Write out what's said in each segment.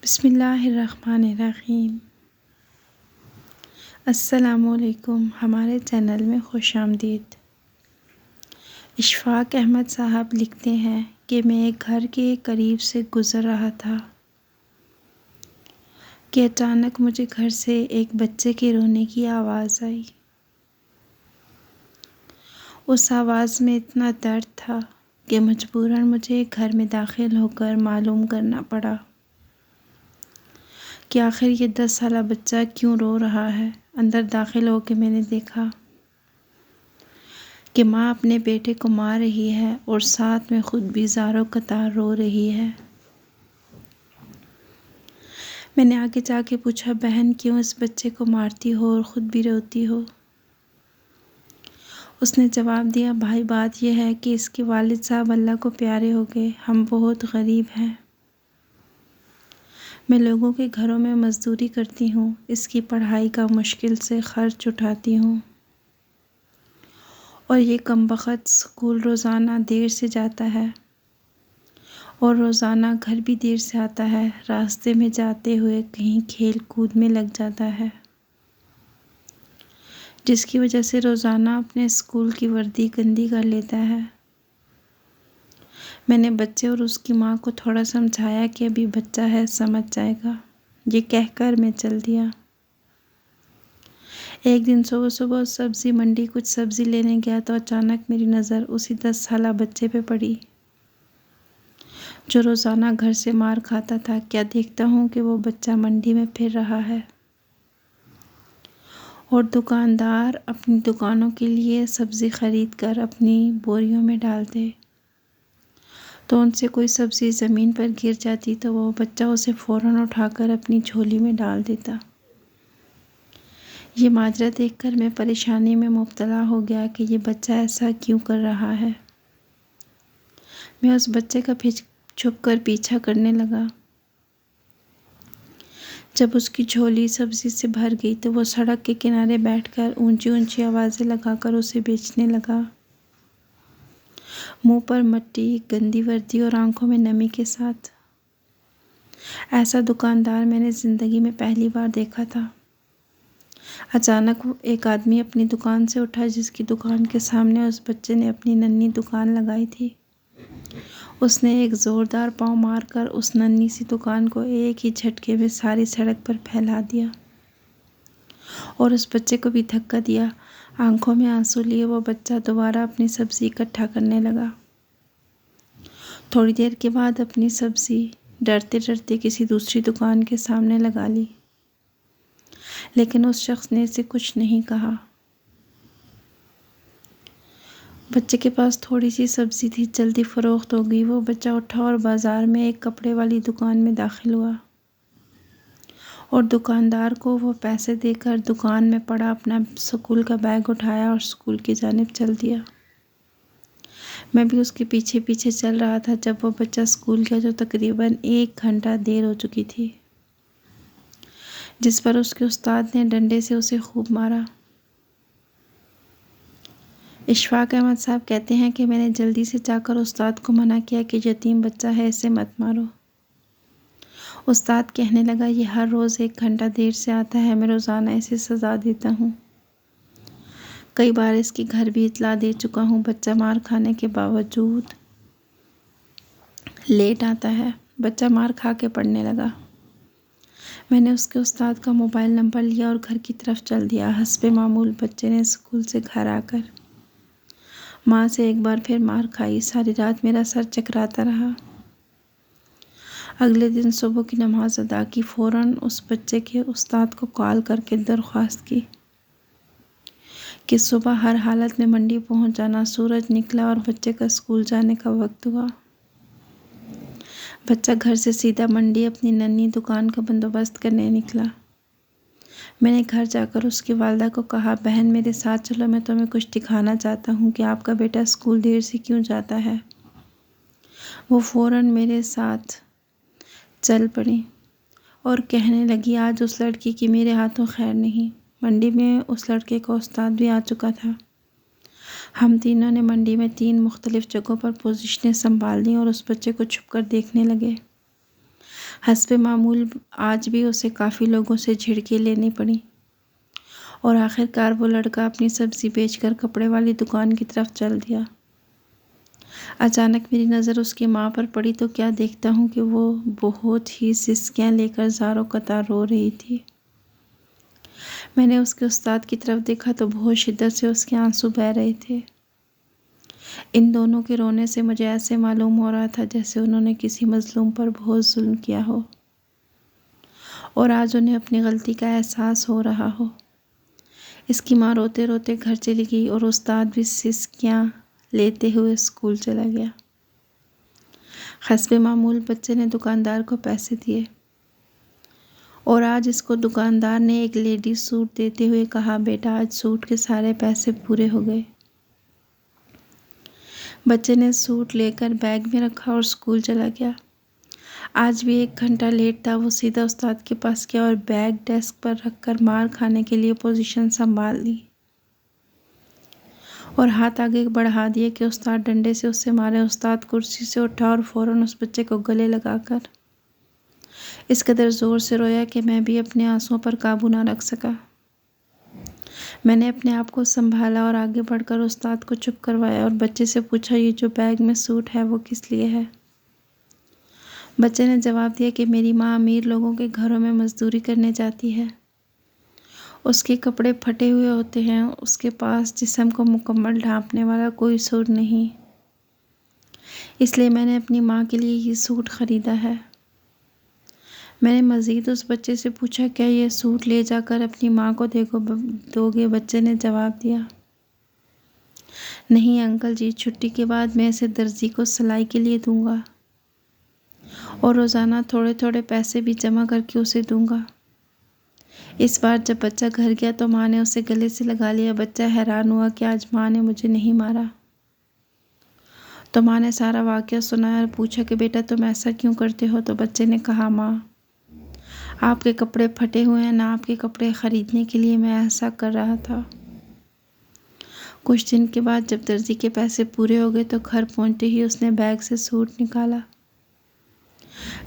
بسم اللہ الرحمن الرحیم۔ السلام علیکم، ہمارے چینل میں خوش آمدید۔ اشفاق احمد صاحب لکھتے ہیں کہ میں ایک گھر کے قریب سے گزر رہا تھا کہ اچانک مجھے گھر سے ایک بچے کے رونے کی آواز آئی۔ اس آواز میں اتنا درد تھا کہ مجبوراً مجھے گھر میں داخل ہو کر معلوم کرنا پڑا کہ آخر یہ 10 سالہ بچہ کیوں رو رہا ہے۔ اندر داخل ہو کے میں نے دیکھا کہ ماں اپنے بیٹے کو مار رہی ہے اور ساتھ میں خود بھی زاروں قطار رو رہی ہے۔ میں نے آگے جا کے پوچھا، بہن کیوں اس بچے کو مارتی ہو اور خود بھی روتی ہو؟ اس نے جواب دیا، بھائی بات یہ ہے کہ اس کے والد صاحب اللہ کو پیارے ہو گئے، ہم بہت غریب ہیں۔ میں لوگوں کے گھروں میں مزدوری کرتی ہوں، اس کی پڑھائی کا مشکل سے خرچ اٹھاتی ہوں، اور یہ کمبخت اسکول روزانہ دیر سے جاتا ہے اور روزانہ گھر بھی دیر سے آتا ہے، راستے میں جاتے ہوئے کہیں کھیل کود میں لگ جاتا ہے، جس کی وجہ سے روزانہ اپنے اسکول کی وردی گندی کر لیتا ہے۔ میں نے بچے اور اس کی ماں کو تھوڑا سمجھایا کہ ابھی بچہ ہے، سمجھ جائے گا، یہ کہہ کر میں چل دیا۔ ایک دن صبح صبح سبزی منڈی کچھ سبزی لینے گیا تو اچانک میری نظر اسی 10 سالہ بچے پہ پڑی جو روزانہ گھر سے مار کھاتا تھا۔ کیا دیکھتا ہوں کہ وہ بچہ منڈی میں پھر رہا ہے اور دکاندار اپنی دکانوں کے لیے سبزی خرید کر اپنی بوریوں میں ڈالتے تو ان سے کوئی سبزی زمین پر گر جاتی تو وہ بچہ اسے فوراً اٹھا کر اپنی جھولی میں ڈال دیتا۔ یہ ماجرا دیکھ کر میں پریشانی میں مبتلا ہو گیا کہ یہ بچہ ایسا کیوں کر رہا ہے۔ میں اس بچے کا چھپ کر پیچھا کرنے لگا۔ جب اس کی جھولی سبزی سے بھر گئی تو وہ سڑک کے کنارے بیٹھ کر اونچی اونچی آوازیں لگا کر اسے بیچنے لگا، منہ پر مٹی، گندی وردی اور آنکھوں میں نمی کے ساتھ۔ ایسا دکاندار میں نے زندگی میں پہلی بار دیکھا تھا۔ اچانک ایک آدمی اپنی دکان سے اٹھا جس کی دکان کے سامنے اس بچے نے اپنی ننھی دکان لگائی تھی۔ اس نے ایک زوردار پاؤں مار کر اس ننھی سی دکان کو ایک ہی جھٹکے میں ساری سڑک پر پھیلا دیا اور اس بچے کو بھی دھکا دیا۔ آنکھوں میں آنسو لیے وہ بچہ دوبارہ اپنی سبزی اکٹھا کرنے لگا۔ تھوڑی دیر کے بعد اپنی سبزی ڈرتے ڈرتے کسی دوسری دکان کے سامنے لگا لی، لیکن اس شخص نے اسے کچھ نہیں کہا۔ بچے کے پاس تھوڑی سی سبزی تھی، جلدی فروخت ہو گئی۔ وہ بچہ اٹھا اور بازار میں ایک کپڑے والی دکان میں داخل ہوا اور دکاندار کو وہ پیسے دے کر دکان میں پڑا اپنا اسکول کا بیگ اٹھایا اور اسکول کی جانب چل دیا۔ میں بھی اس کے پیچھے پیچھے چل رہا تھا۔ جب وہ بچہ اسکول گیا تو تقریباً 1 گھنٹہ دیر ہو چکی تھی، جس پر اس کے استاد نے ڈنڈے سے اسے خوب مارا۔ اشفاق احمد صاحب کہتے ہیں کہ میں نے جلدی سے جا کر استاد کو منع کیا کہ یتیم بچہ ہے، اسے مت مارو۔ استاد کہنے لگا، یہ ہر روز 1 گھنٹہ دیر سے آتا ہے، میں روزانہ اسے سزا دیتا ہوں، کئی بار اس کے گھر بھی اطلاع دے چکا ہوں، بچہ مار کھانے کے باوجود لیٹ آتا ہے۔ بچہ مار کھا کے پڑھنے لگا۔ میں نے اس کے استاد کا موبائل نمبر لیا اور گھر کی طرف چل دیا۔ حسب معمول بچے نے اسکول سے گھر آ کر ماں سے ایک بار پھر مار کھائی۔ ساری رات میرا سر چکراتا رہا۔ اگلے دن صبح کی نماز ادا کی، فوراً اس بچے کے استاد کو کال کر کے درخواست کی کہ صبح ہر حالت میں منڈی پہنچ جانا۔ سورج نکلا اور بچے کا اسکول جانے کا وقت ہوا۔ بچہ گھر سے سیدھا منڈی اپنی ننھی دکان کا بندوبست کرنے نکلا۔ میں نے گھر جا کر اس کی والدہ کو کہا، بہن میرے ساتھ چلو، میں تمہیں کچھ دکھانا چاہتا ہوں کہ آپ کا بیٹا اسکول دیر سے کیوں جاتا ہے۔ وہ فوراً میرے ساتھ چل پڑی اور کہنے لگی، آج اس لڑکی کی میرے ہاتھوں خیر نہیں۔ منڈی میں اس لڑکے کا استاد بھی آ چکا تھا۔ ہم تینوں نے منڈی میں 3 مختلف جگہوں پر پوزیشنیں سنبھال لیں اور اس بچے کو چھپ کر دیکھنے لگے۔ حسب معمول آج بھی اسے کافی لوگوں سے جھڑکیں لینی پڑیں اور آخر کار وہ لڑکا اپنی سبزی بیچ کر کپڑے والی دکان کی طرف چل دیا۔ اچانک میری نظر اس کی ماں پر پڑی تو کیا دیکھتا ہوں کہ وہ بہت ہی سسکیاں لے کر زاروں قطار رو رہی تھی۔ میں نے اس کے استاد کی طرف دیکھا تو بہت شدت سے اس کے آنسو بہہ رہے تھے۔ ان دونوں کے رونے سے مجھے ایسے معلوم ہو رہا تھا جیسے انہوں نے کسی مظلوم پر بہت ظلم کیا ہو اور آج انہیں اپنی غلطی کا احساس ہو رہا ہو۔ اس کی ماں روتے روتے گھر چلی گئی اور استاد بھی سسکیاں لیتے ہوئے اسکول چلا گیا۔ حسب معمول بچے نے دکاندار کو پیسے دیے اور آج اس کو دکاندار نے ایک لیڈی سوٹ دیتے ہوئے کہا، بیٹا آج سوٹ کے سارے پیسے پورے ہو گئے۔ بچے نے سوٹ لے کر بیگ میں رکھا اور اسکول چلا گیا۔ آج بھی 1 گھنٹہ لیٹ تھا۔ وہ سیدھا استاد کے پاس گیا اور بیگ ڈیسک پر رکھ کر مار کھانے کے لیے پوزیشن سنبھال لی اور ہاتھ آگے بڑھا دیا کہ استاد ڈنڈے سے اسے مارے۔ استاد کرسی سے اٹھا اور فوراً اس بچے کو گلے لگا کر اس قدر زور سے رویا کہ میں بھی اپنے آنسوؤں پر قابو نہ رکھ سکا۔ میں نے اپنے آپ کو سنبھالا اور آگے بڑھ کر استاد کو چپ کروایا اور بچے سے پوچھا، یہ جو بیگ میں سوٹ ہے وہ کس لیے ہے؟ بچے نے جواب دیا کہ میری ماں امیر لوگوں کے گھروں میں مزدوری کرنے جاتی ہے۔ اس کے کپڑے پھٹے ہوئے ہوتے ہیں، اس کے پاس جسم کو مکمل ڈھانپنے والا کوئی سوٹ نہیں، اس لیے میں نے اپنی ماں کے لیے یہ سوٹ خریدا ہے۔ میں نے مزید اس بچے سے پوچھا، کیا یہ سوٹ لے جا کر اپنی ماں کو دو گے؟ بچے نے جواب دیا، نہیں انکل جی، چھٹی کے بعد میں اسے درزی کو سلائی کے لیے دوں گا اور روزانہ تھوڑے تھوڑے پیسے بھی جمع کر کے اسے دوں گا۔ اس بار جب بچہ گھر گیا تو ماں نے اسے گلے سے لگا لیا۔ بچہ حیران ہوا کہ آج ماں نے مجھے نہیں مارا۔ تو ماں نے سارا واقعہ سنایا اور پوچھا کہ بیٹا تم ایسا کیوں کرتے ہو؟ تو بچے نے کہا، ماں آپ کے کپڑے پھٹے ہوئے ہیں، نہ آپ کے کپڑے خریدنے کے لیے میں ایسا کر رہا تھا۔ کچھ دن کے بعد جب درزی کے پیسے پورے ہو گئے تو گھر پہنچتے ہی اس نے بیگ سے سوٹ نکالا۔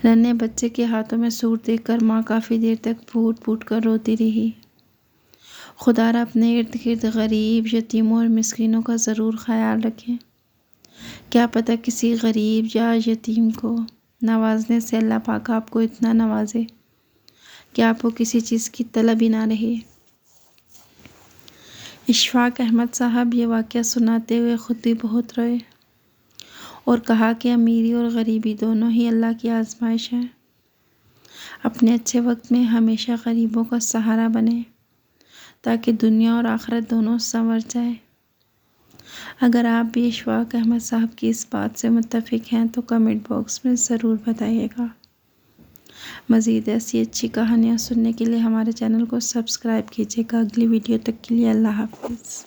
ننھے بچے کے ہاتھوں میں سوٹ دیکھ کر ماں کافی دیر تک پھوٹ پھوٹ کر روتی رہی۔ خدا را اپنے ارد گرد غریب، یتیموں اور مسکینوں کا ضرور خیال رکھیں۔ کیا پتہ کسی غریب یا یتیم کو نوازنے سے اللہ پاک آپ کو اتنا نوازے کہ آپ کو کسی چیز کی طلب ہی نہ رہے۔ اشفاق احمد صاحب یہ واقعہ سناتے ہوئے خود بھی بہت روئے اور کہا کہ امیری اور غریبی دونوں ہی اللہ کی آزمائش ہیں۔ اپنے اچھے وقت میں ہمیشہ غریبوں کا سہارا بنیں تاکہ دنیا اور آخرت دونوں سنور جائے۔ اگر آپ بھی اشفاق احمد صاحب کی اس بات سے متفق ہیں تو کمنٹ باکس میں ضرور بتائیے گا۔ مزید ایسی اچھی کہانیاں سننے کے لیے ہمارے چینل کو سبسکرائب کیجیے گا۔ اگلی ویڈیو تک کے لیے اللہ حافظ۔